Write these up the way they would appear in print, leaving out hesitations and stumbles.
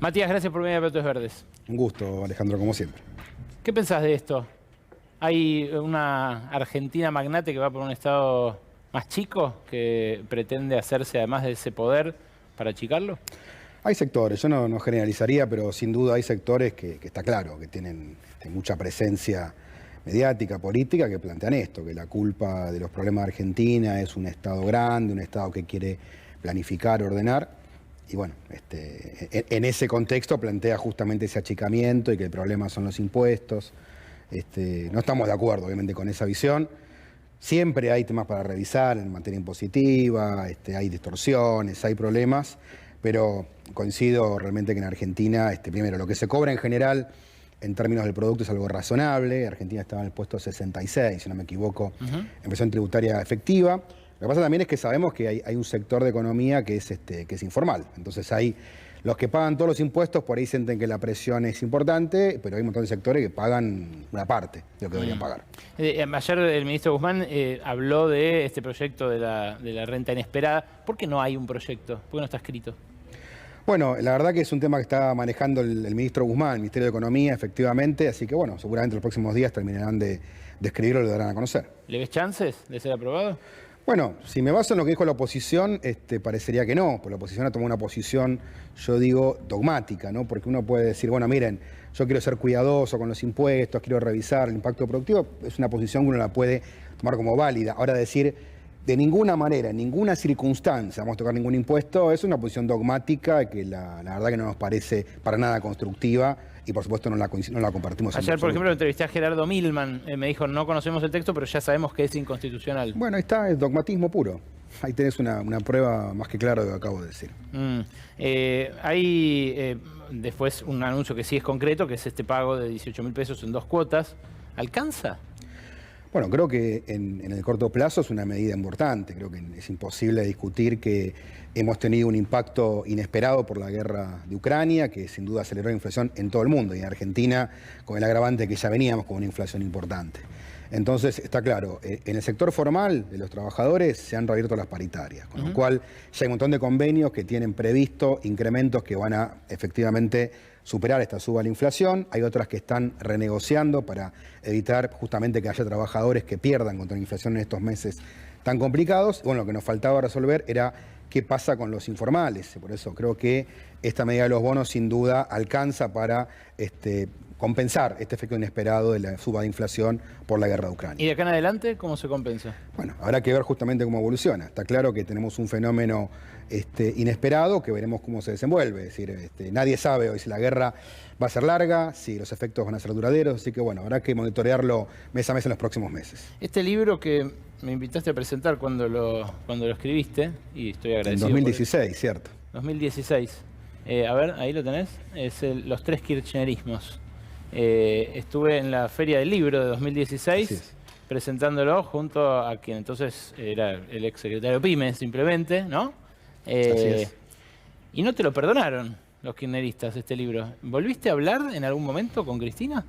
Matías, gracias por venir a Petróleos Verdes. Un gusto, Alejandro, como siempre. ¿Qué pensás de esto? ¿Hay una Argentina magnate que va por un estado más chico que pretende hacerse además de ese poder para achicarlo? Hay sectores, yo no generalizaría, pero sin duda hay sectores que está claro, que tienen mucha presencia mediática, política, que plantean esto, que la culpa de los problemas de Argentina es un Estado grande, un Estado que quiere planificar, ordenar. Y bueno, en ese contexto plantea justamente ese achicamiento y que el problema son los impuestos. No estamos de acuerdo, obviamente, con esa visión. Siempre hay temas para revisar en materia impositiva, hay distorsiones, hay problemas, pero coincido realmente que en Argentina, primero, lo que se cobra en general en términos del producto es algo razonable. Argentina estaba en el puesto 66, si no me equivoco, en presión tributaria efectiva. Lo que pasa también es que sabemos que hay un sector de economía que es informal. Entonces hay los que pagan todos los impuestos, por ahí sienten que la presión es importante, pero hay un montón de sectores que pagan una parte de lo que deberían pagar. Ayer el ministro Guzmán habló de este proyecto de la renta inesperada. ¿Por qué no hay un proyecto? ¿Por qué no está escrito? Bueno, la verdad que es un tema que está manejando el ministro Guzmán, el Ministerio de Economía, efectivamente, así que bueno, seguramente los próximos días terminarán de escribirlo y lo darán a conocer. ¿Le ves chances de ser aprobado? Bueno, si me baso en lo que dijo la oposición, parecería que no, porque la oposición ha tomado una posición, yo digo, dogmática, ¿no? Porque uno puede decir, bueno, miren, yo quiero ser cuidadoso con los impuestos, quiero revisar el impacto productivo, es una posición que uno la puede tomar como válida. Ahora decir, de ninguna manera, en ninguna circunstancia vamos a tocar ningún impuesto, es una posición dogmática que la verdad que no nos parece para nada constructiva y por supuesto no la compartimos. Ayer, por ejemplo, entrevisté a Gerardo Milman, me dijo, no conocemos el texto, pero ya sabemos que es inconstitucional. Bueno, ahí está, es dogmatismo puro. Ahí tenés una prueba más que clara de lo que acabo de decir. Hay después un anuncio que sí es concreto, que es este pago de 18.000 pesos en 2 cuotas. ¿Alcanza? Bueno, creo que en el corto plazo es una medida importante. Creo que es imposible discutir que hemos tenido un impacto inesperado por la guerra de Ucrania, que sin duda aceleró la inflación en todo el mundo y en Argentina con el agravante que ya veníamos con una inflación importante. Entonces, está claro, en el sector formal de los trabajadores se han reabierto las paritarias, con lo cual ya hay un montón de convenios que tienen previsto incrementos que van a efectivamente superar esta suba de la inflación. Hay otras que están renegociando para evitar justamente que haya trabajadores que pierdan contra la inflación en estos meses tan complicados. Bueno, lo que nos faltaba resolver era qué pasa con los informales. Por eso creo que esta medida de los bonos sin duda alcanza para compensar este efecto inesperado de la suba de inflación por la guerra de Ucrania. ¿Y de acá en adelante cómo se compensa? Bueno, habrá que ver justamente cómo evoluciona. Está claro que tenemos un fenómeno inesperado que veremos cómo se desenvuelve. Es decir, nadie sabe hoy si la guerra va a ser larga, si los efectos van a ser duraderos, así que bueno, habrá que monitorearlo mes a mes en los próximos meses. Este libro que me invitaste a presentar cuando lo escribiste, y estoy agradecido. En 2016, ¿cierto? 2016. A ver, ahí lo tenés. Es los 3 kirchnerismos. Estuve en la Feria del Libro de 2016 presentándolo junto a quien entonces era el ex secretario PYME, simplemente, ¿no? Así es. Y no te lo perdonaron los kirchneristas este libro. ¿Volviste a hablar en algún momento con Cristina?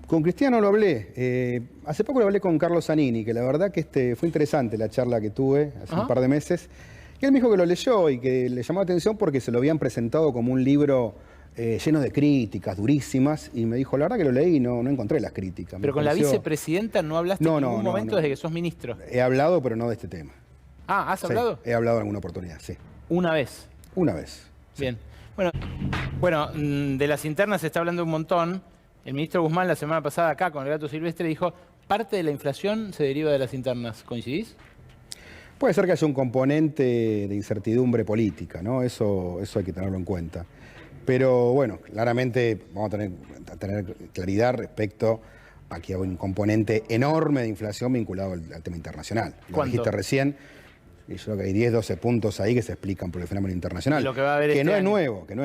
Con Cristina no lo hablé. Hace poco lo hablé con Carlos Zanini, que la verdad que fue interesante la charla que tuve hace un par de meses. Y él me dijo que lo leyó y que le llamó la atención porque se lo habían presentado como un libro lleno de críticas durísimas, y me dijo, la verdad que lo leí y no encontré las críticas. Pero con la vicepresidenta no hablaste en ningún momento desde que sos ministro. He hablado, pero no de este tema. Ah, ¿has hablado? He hablado en alguna oportunidad, sí. ¿Una vez? Una vez. Sí. Bien. Bueno, de las internas se está hablando un montón. El ministro Guzmán la semana pasada acá con el Gato Silvestre dijo, parte de la inflación se deriva de las internas. ¿Coincidís? Puede ser que haya un componente de incertidumbre política, ¿no? Eso hay que tenerlo en cuenta. Pero bueno, claramente vamos a tener claridad respecto a que hay un componente enorme de inflación vinculado al tema internacional. Lo dijiste recién, y yo creo que hay 10, 12 puntos ahí que se explican por el fenómeno internacional. Y lo que va a haber que no es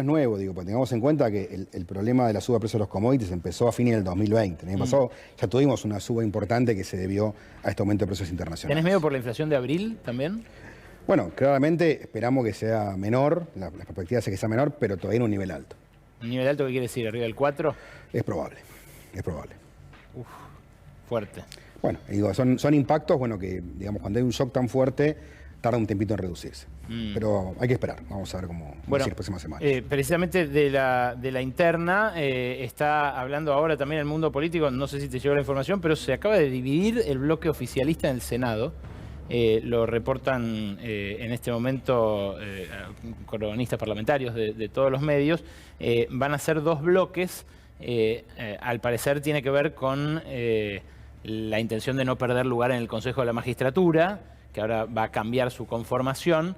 nuevo, digo, porque tengamos en cuenta que el problema de la suba de precios de los commodities empezó a fines del 2020. El año pasado ya tuvimos una suba importante que se debió a este aumento de precios internacionales. ¿Tenés miedo por la inflación de abril también? Bueno, claramente esperamos que sea menor, las perspectivas es que sea menor, pero todavía en un nivel alto. ¿Un nivel alto qué quiere decir? ¿Arriba del 4? Es probable, es probable. Fuerte. Bueno, digo, son impactos, bueno, que digamos, cuando hay un shock tan fuerte, tarda un tiempito en reducirse. Pero hay que esperar, vamos a ver cómo bueno, las próximas semanas. Precisamente de la interna está hablando ahora también el mundo político, no sé si te llegó la información, pero se acaba de dividir el bloque oficialista en el Senado. Lo reportan en este momento cronistas parlamentarios de todos los medios. Van a ser dos bloques, al parecer tiene que ver con la intención de no perder lugar en el Consejo de la Magistratura, que ahora va a cambiar su conformación.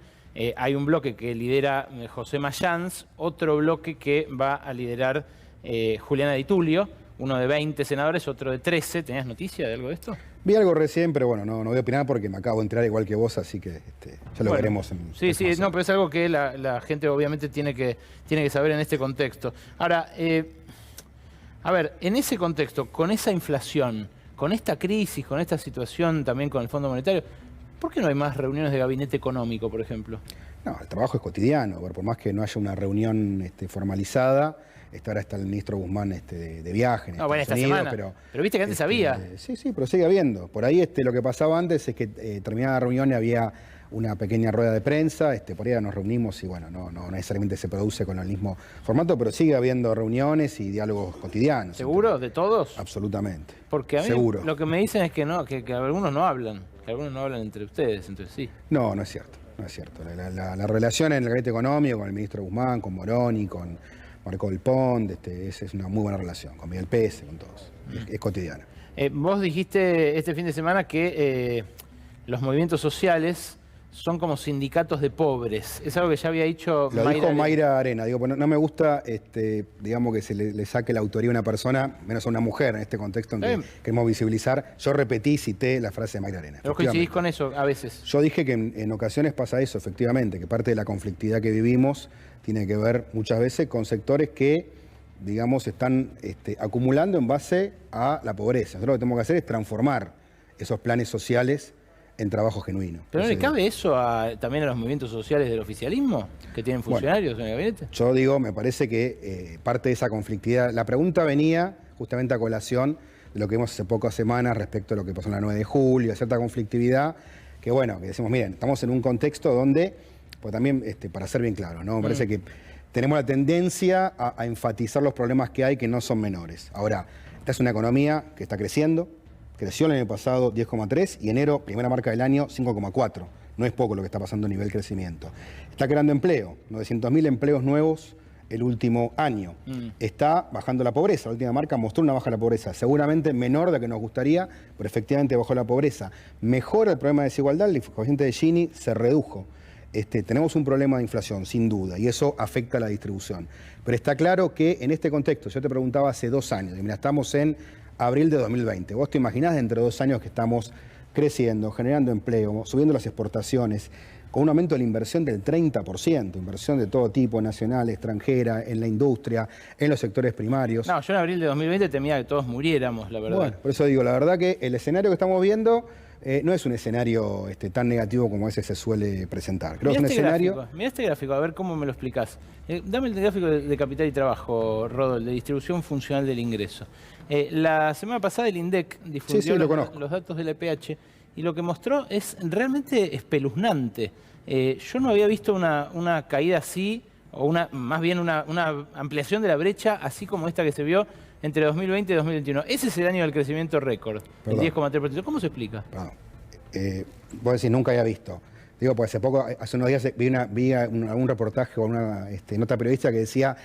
Hay un bloque que lidera José Mayans, otro bloque que va a liderar Juliana Di Tulio, uno de 20 senadores, otro de 13. ¿Tenías noticia de algo de esto? Vi algo recién, pero bueno, no voy a opinar porque me acabo de enterar igual que vos, así que ya lo veremos. Sí, no, pero es algo que la gente obviamente tiene que saber en este contexto. Ahora, a ver, en ese contexto, con esa inflación, con esta crisis, con esta situación también con el Fondo Monetario, ¿por qué no hay más reuniones de gabinete económico, por ejemplo? No, el trabajo es cotidiano, por más que no haya una reunión formalizada. Ahora está el ministro Guzmán de viaje en Estados esta Unidos, semana. Pero viste que antes había. Sí, pero sigue habiendo. Por ahí lo que pasaba antes es que terminada la reunión y había una pequeña rueda de prensa, por ahí nos reunimos y bueno, no necesariamente se produce con el mismo formato, pero sigue habiendo reuniones y diálogos cotidianos. ¿Seguro? ¿De todos? Absolutamente. Porque a mí seguro. Lo que me dicen es que no, que algunos no hablan, entre ustedes, entonces sí. No es cierto, no es cierto. La relación en el gabinete económico con el ministro Guzmán, con Moroni, con Marco del Pont, es una muy buena relación, con Miguel Pérez, con todos. Es cotidiana. Vos dijiste este fin de semana que los movimientos sociales son como sindicatos de pobres. Es algo que ya había dicho Mayra. Lo dijo Mayra Arena. Digo, no me gusta, digamos, que se le saque la autoría a una persona, menos a una mujer en este contexto en que queremos visibilizar. Yo cité la frase de Mayra Arena. ¿Vos coincidís con eso a veces? Yo dije que en ocasiones pasa eso, efectivamente, que parte de la conflictividad que vivimos tiene que ver muchas veces con sectores que, digamos, están acumulando en base a la pobreza. Nosotros lo que tenemos que hacer es transformar esos planes sociales en trabajo genuino. ¿Pero no le cabe eso también a los movimientos sociales del oficialismo, que tienen funcionarios en el gabinete? Yo digo, me parece que parte de esa conflictividad... La pregunta venía justamente a colación de lo que vimos hace pocas semanas respecto a lo que pasó en la 9 de julio, a cierta conflictividad, que bueno, que decimos, miren, estamos en un contexto donde, pues también, para ser bien claro, ¿no? Me parece que tenemos la tendencia a enfatizar los problemas que hay que no son menores. Ahora, esta es una economía que está creciendo. Creció el año pasado 10,3 y enero, primera marca del año, 5,4. No es poco lo que está pasando a nivel crecimiento. Está creando empleo, 900.000 empleos nuevos el último año. Está bajando la pobreza. La última marca mostró una baja de la pobreza, seguramente menor de la que nos gustaría, pero efectivamente bajó la pobreza. Mejora el problema de desigualdad, el coeficiente de Gini se redujo. Tenemos un problema de inflación, sin duda, y eso afecta a la distribución. Pero está claro que en este contexto, yo te preguntaba hace 2 años, y mira, estamos en abril de 2020. ¿Vos te imaginás dentro de 2 años que estamos creciendo, generando empleo, subiendo las exportaciones, con un aumento de la inversión del 30%, inversión de todo tipo, nacional, extranjera, en la industria, en los sectores primarios? No, yo en abril de 2020 temía que todos muriéramos, la verdad. Bueno, por eso digo, la verdad que el escenario que estamos viendo no es un escenario tan negativo como a veces se suele presentar. Creo que es un escenario... Mirá este gráfico, a ver cómo me lo explicás. Dame el gráfico de capital y trabajo, Rodolfo, de distribución funcional del ingreso. La semana pasada el INDEC difundió los datos del EPH y lo que mostró es realmente espeluznante. Yo no había visto una caída así, o más bien una ampliación de la brecha así como esta que se vio entre 2020 y 2021. Ese es el año del crecimiento récord, el 10,3%. ¿Cómo se explica? Vos decís, nunca había visto. Digo, pues hace unos días vi algún reportaje o una nota periodística que decía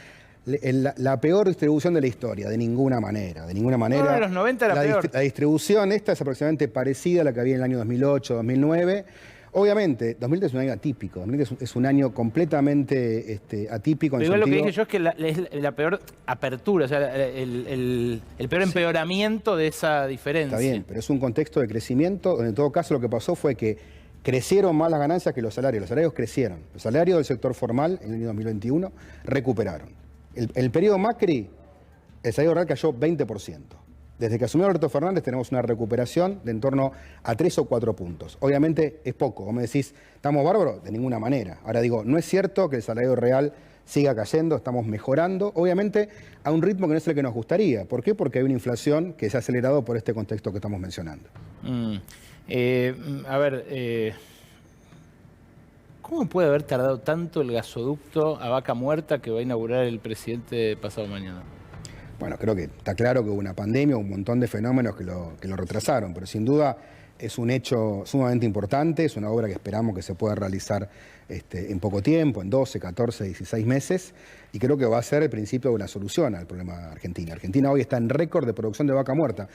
la peor distribución de la historia, de ninguna manera. De ninguna manera. No, en los 90 la peor. La distribución esta es aproximadamente parecida a la que había en el año 2008, 2009. Obviamente, 2020 es un año atípico. 2020 es un año completamente atípico. Pero igual lo que dije yo es que es la peor apertura, o sea, el peor empeoramiento de esa diferencia. Está bien, pero es un contexto de crecimiento donde en todo caso lo que pasó fue que crecieron más las ganancias que los salarios. Los salarios crecieron. Los salarios del sector formal en el año 2021 recuperaron. El periodo Macri, el salario real cayó 20%. Desde que asumió Alberto Fernández tenemos una recuperación de en torno a 3 o 4 puntos. Obviamente es poco. Vos me decís, ¿estamos bárbaros? De ninguna manera. Ahora digo, no es cierto que el salario real siga cayendo, estamos mejorando, obviamente a un ritmo que no es el que nos gustaría. ¿Por qué? Porque hay una inflación que se ha acelerado por este contexto que estamos mencionando. ¿Cómo puede haber tardado tanto el gasoducto a Vaca Muerta que va a inaugurar el presidente pasado mañana? Bueno, creo que está claro que hubo una pandemia, un montón de fenómenos que lo retrasaron, pero sin duda es un hecho sumamente importante, es una obra que esperamos que se pueda realizar en poco tiempo, en 12, 14, 16 meses, y creo que va a ser el principio de una solución al problema de Argentina. Argentina hoy está en récord de producción de vaca muerta.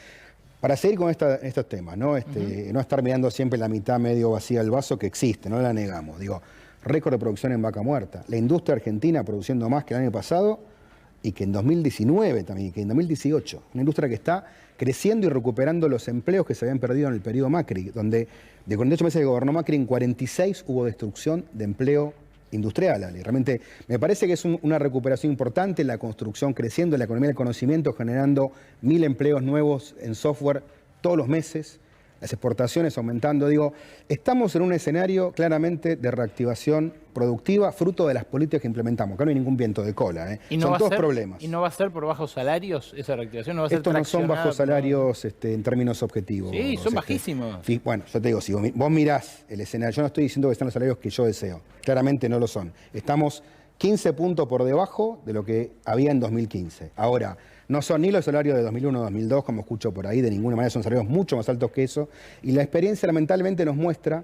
Para seguir con estos temas, ¿no? No estar mirando siempre la mitad medio vacía del vaso, que existe, no la negamos. Digo, récord de producción en vaca muerta. La industria argentina produciendo más que el año pasado y que en 2019 también, que en 2018. Una industria que está creciendo y recuperando los empleos que se habían perdido en el periodo Macri, donde de 48 meses que gobernó Macri, en 46 hubo destrucción de empleo industrial, Ale. Realmente me parece que es una recuperación importante, la construcción creciendo, la economía del conocimiento generando 1000 empleos nuevos en software todos los meses, las exportaciones aumentando. Digo, estamos en un escenario claramente de reactivación productiva, fruto de las políticas que implementamos. Acá no hay ningún viento de cola, ¿eh? ¿Y son todos problemas. ¿Y no va a ser por bajos salarios esa reactivación? ¿No va a ser Estos no son bajos salarios en términos objetivos. Sí, son bajísimos. Bueno, yo te digo, si vos mirás el escenario, yo no estoy diciendo que están los salarios que yo deseo. Claramente no lo son. Estamos 15 puntos por debajo de lo que había en 2015. Ahora, no son ni los salarios de 2001 o 2002, como escucho por ahí, de ninguna manera son salarios mucho más altos que eso. Y la experiencia lamentablemente nos muestra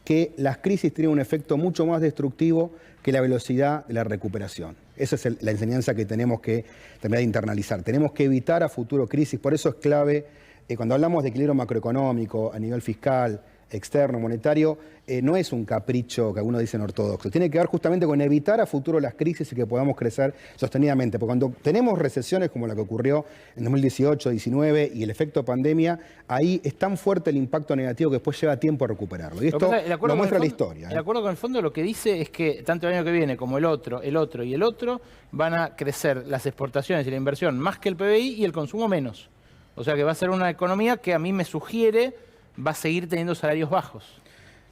que las crisis tienen un efecto mucho más destructivo que la velocidad de la recuperación. Esa es la enseñanza que tenemos que terminar de internalizar. Tenemos que evitar a futuro crisis, por eso es clave, cuando hablamos de equilibrio macroeconómico a nivel fiscal, externo, monetario, no es un capricho que algunos dicen ortodoxo. Tiene que ver justamente con evitar a futuro las crisis y que podamos crecer sostenidamente. Porque cuando tenemos recesiones como la que ocurrió en 2018, 2019 y el efecto pandemia, ahí es tan fuerte el impacto negativo que después lleva tiempo a recuperarlo. Y esto lo muestra la historia. El acuerdo con el fondo lo que dice es que tanto el año que viene como el otro y el otro van a crecer las exportaciones y la inversión más que el PBI y el consumo menos. O sea que va a ser una economía que a mí me sugiere va a seguir teniendo salarios bajos.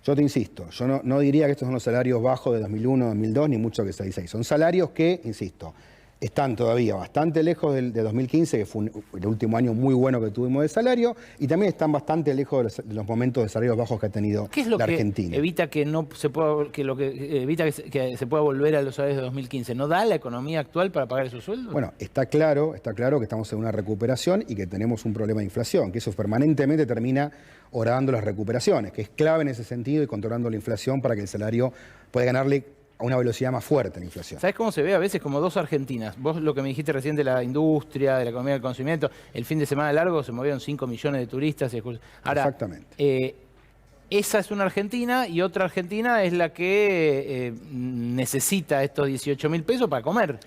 Yo te insisto, yo no diría que estos son los salarios bajos de 2001, 2002, ni mucho que 2006. Son salarios que, insisto, están todavía bastante lejos de 2015, que fue el último año muy bueno que tuvimos de salario, y también están bastante lejos de los momentos de salarios bajos que ha tenido la Argentina. ¿Qué es lo que evita que no se pueda, que se pueda volver a los salarios de 2015? ¿No da la economía actual para pagar esos sueldos? Bueno, está claro que estamos en una recuperación y que tenemos un problema de inflación, que eso permanentemente termina horadando las recuperaciones, que es clave en ese sentido y controlando la inflación para que el salario pueda ganarle a una velocidad más fuerte la inflación. ¿Sabes cómo se ve a veces como dos Argentinas? Vos lo que me dijiste recién de la industria, de la economía del conocimiento, el fin de semana largo se movieron 5 millones de turistas. Ahora, exactamente. Esa es una Argentina y otra Argentina es la que necesita estos 18.000 pesos para comer.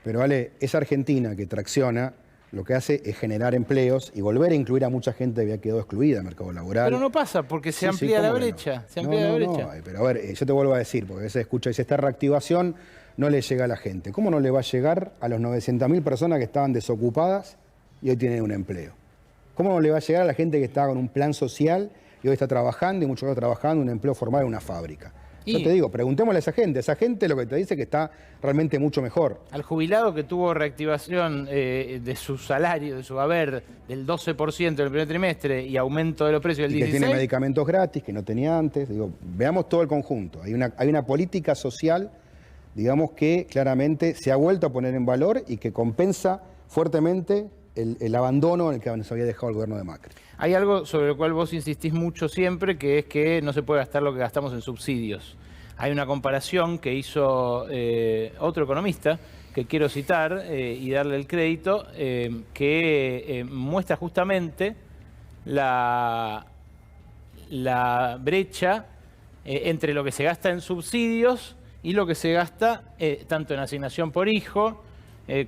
Pero Ale, esa Argentina que tracciona lo que hace es generar empleos y volver a incluir a mucha gente que había quedado excluida del mercado laboral. Pero no pasa, porque se amplía la brecha. Se amplía la brecha. No, pero a ver, yo te vuelvo a decir, porque a veces escucha y dice, esta reactivación no le llega a la gente. ¿Cómo no le va a llegar a los 900.000 personas que estaban desocupadas y hoy tienen un empleo? ¿Cómo no le va a llegar a la gente que estaba con un plan social y hoy está trabajando y muchos otros trabajando en un empleo formal en una fábrica? Yo te digo, preguntémosle a esa gente lo que te dice que está realmente mucho mejor. Al jubilado que tuvo reactivación de su salario, de su haber, del 12% en el primer trimestre y aumento de los precios del 16%. Que tiene medicamentos gratis, que no tenía antes. Digo, veamos todo el conjunto. Hay una política social, digamos, que claramente se ha vuelto a poner en valor y que compensa fuertemente el abandono en el que nos había dejado el gobierno de Macri. Hay algo sobre lo cual vos insistís mucho siempre, que es que no se puede gastar lo que gastamos en subsidios. Hay una comparación que hizo otro economista, que quiero citar y darle el crédito, que muestra justamente la brecha entre lo que se gasta en subsidios y lo que se gasta tanto en asignación por hijo,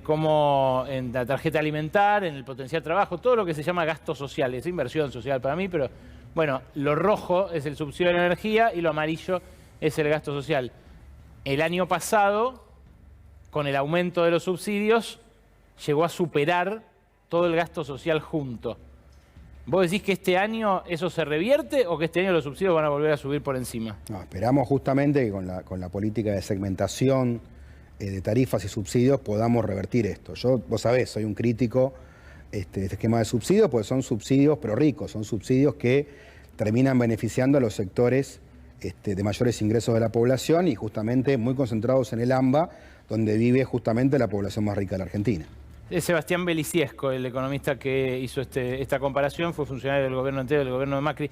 como en la tarjeta alimentar, en el potencial trabajo, todo lo que se llama gasto social, es inversión social para mí, pero bueno, lo rojo es el subsidio de la energía y lo amarillo es el gasto social. El año pasado, con el aumento de los subsidios, llegó a superar todo el gasto social junto. ¿Vos decís que este año eso se revierte o que este año los subsidios van a volver a subir por encima? No, esperamos justamente que con la política de segmentación de tarifas y subsidios podamos revertir esto. Vos sabés, soy un crítico de este esquema de subsidios, porque son subsidios pero ricos, son subsidios que terminan beneficiando a los sectores de mayores ingresos de la población y justamente muy concentrados en el AMBA, donde vive justamente la población más rica de la Argentina. Es Sebastián Beliciesco, el economista que hizo esta comparación, fue funcionario del gobierno entero, del gobierno de Macri.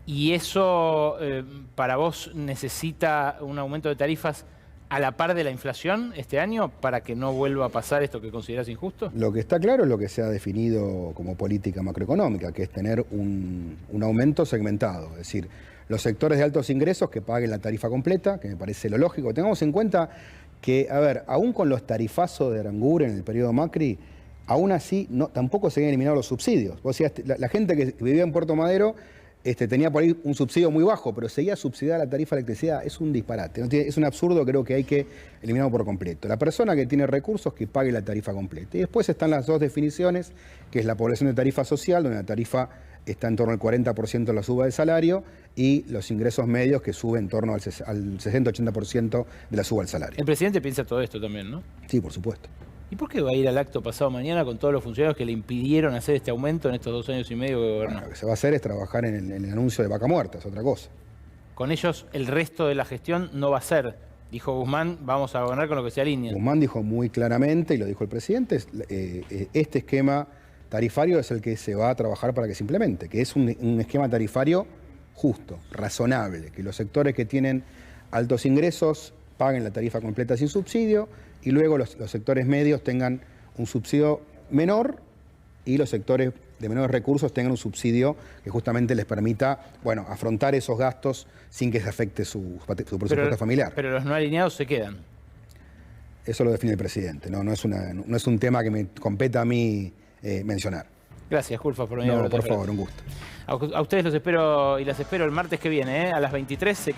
¿Y eso para vos necesita un aumento de tarifas a la par de la inflación este año para que no vuelva a pasar esto que considerás injusto? Lo que está claro es lo que se ha definido como política macroeconómica, que es tener un aumento segmentado, es decir, los sectores de altos ingresos que paguen la tarifa completa, que me parece lo lógico. Tengamos en cuenta que, a ver, aún con los tarifazos de Aranguren en el periodo Macri, aún así tampoco se habían eliminado los subsidios. Vos decías, la gente que vivía en Puerto Madero tenía por ahí un subsidio muy bajo, pero seguía subsidiada la tarifa de electricidad. Es un disparate, es un absurdo, creo que hay que eliminarlo por completo. La persona que tiene recursos que pague la tarifa completa. Y después están las dos definiciones, que es la población de tarifa social, donde la tarifa está en torno al 40% de la suba del salario, y los ingresos medios que suben en torno al 60-80% de la suba del salario. El presidente piensa todo esto también, ¿no? Sí, por supuesto. ¿Y por qué va a ir al acto pasado mañana con todos los funcionarios que le impidieron hacer este aumento en estos 2 años y medio que gobernó? Bueno, lo que se va a hacer es trabajar en el anuncio de Vaca Muerta, es otra cosa. Con ellos el resto de la gestión no va a ser. Dijo Guzmán, vamos a gobernar con lo que se alinea. Guzmán dijo muy claramente, y lo dijo el presidente, este esquema tarifario es el que se va a trabajar para que se implemente, que es un esquema tarifario justo, razonable, que los sectores que tienen altos ingresos paguen la tarifa completa sin subsidio, y luego los sectores medios tengan un subsidio menor y los sectores de menores recursos tengan un subsidio que justamente les permita, bueno, afrontar esos gastos sin que se afecte su presupuesto familiar. Pero los no alineados se quedan. Eso lo define el presidente, no es un tema que me competa a mí mencionar. Gracias, Culfas, por venir. No, por favor, un gusto. A ustedes los espero y las espero el martes que viene, a las 23.